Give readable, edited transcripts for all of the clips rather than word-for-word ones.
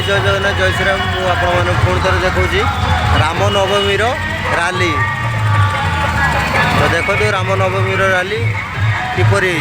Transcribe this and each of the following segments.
जय जगन्नाथ जय श्रीराम मुझे पुणी थर देखा राम नवमी रैली तो देखो Ram Navami rally किपरि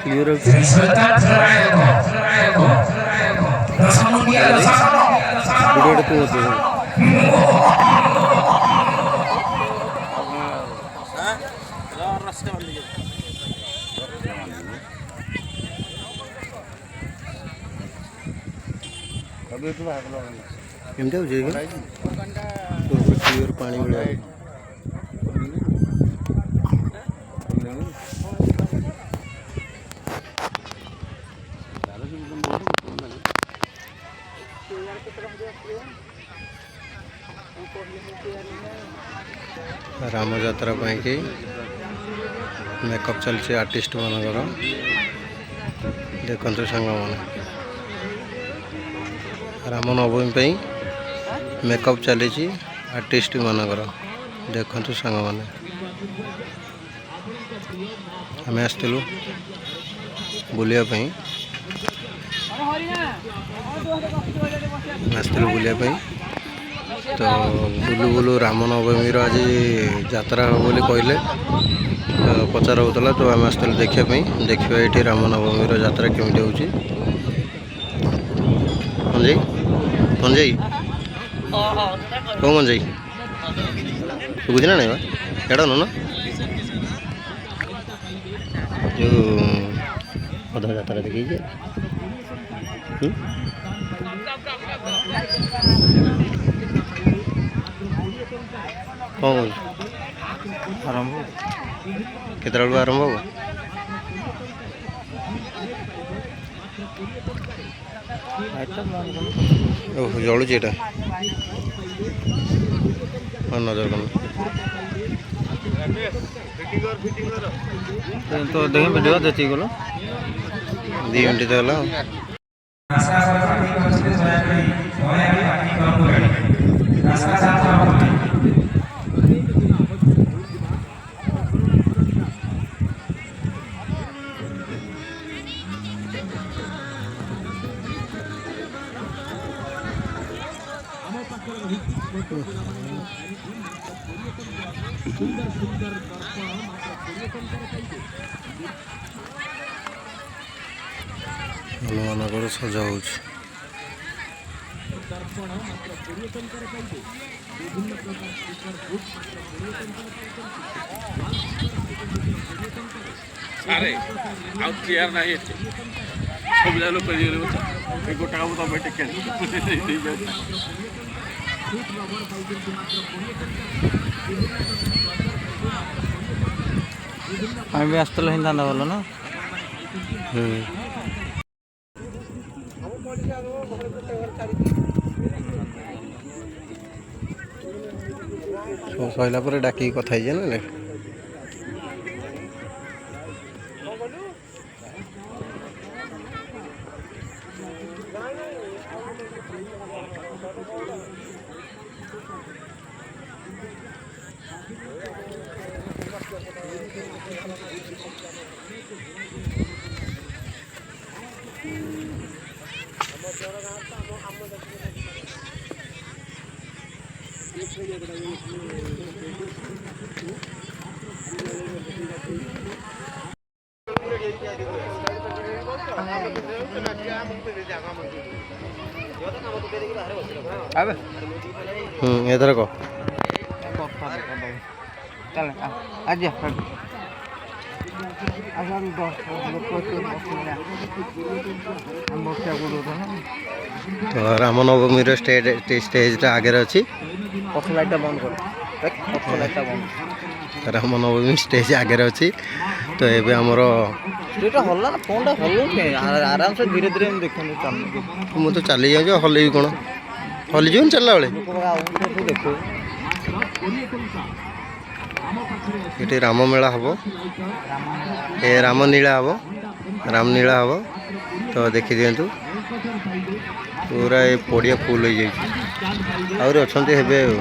clear clear पानी राम यात्रा कि मेकअप चलছে आर्टिस्ट मानकर देखु सांग मैंने राम नवमी मेकअप चली आर्टिस्ट मानकर देखु सांग मैंने आम आसलु बुलियापाई आसलु बुलियापाई तो बुलू बुलू राम नवमी आज यात्रा हम बोली कहले तो पचार होता तो आम आसलु देखापी देखा ये राम नवमी यात्रा केमी हो मंजई मंजई कौ मंजई शुभुच ना नहीं एड़ा नु ना जो अधा यात्रा देखी कौन आरंभ केत आरंभ हो जलुची एटा नजर कर तो देखें वीडियो देखी गलो 2 मिनिट तो होला ହନୁମାନଙ୍କର ସଜା ହେଉଛି। अरे ଆଉ କ୍ଲିୟର ନାହିଁ ଏଠି ସବୁ ଯାକ ଲୋକ ଏ ଗୋଟା କାମ ତମେ ଟିକେ আমি ବି ଆସିଥିଲେ ହିନ୍ଦାନ୍ତା ଭଲ ନା ସରିଲା ପରେ ଡାକିକି କଥା ହେଇଯିବା ନା ଏଥର କହ ତ ରାମନବମୀର ଷ୍ଟେଜଟା ଆଗରେ ଅଛି। ଲାଇଟ୍ଟା ବନ୍ଦ କର ଲାଇଟ୍ଟା ବନ୍ଦ ରାମନବମୀ ଷ୍ଟେଜ ଆଗରେ ଅଛି। ତ ଏବେ ଆମର ସେଇଟା ହଲା ନା ଫୋନ୍ଟା ହଲୁନି ଆରାମସେ ଧୀରେ ଧୀରେ ଏମିତି ଦେଖନ୍ତୁ ଚାଲୁ ମୁଁ ତ ଚାଲି ଯାଉଛି ହଲେଇବି କ'ଣ ହଲିଯିବନି ଚାଲିଲା ବେଳେ ଦେଖୁ ଏଠି ରାମମେଳା ହେବ ରାମନୀଳା ହେବ ରାମନୀଳା ହେବ ତ ଦେଖିଦିଅନ୍ତୁ ପୁରା ଏ ପଡ଼ିଆ ଫୁଲ୍ ହେଇଯାଇଛି ଆହୁରି ଅଛନ୍ତି ହେବେ ଆଉ।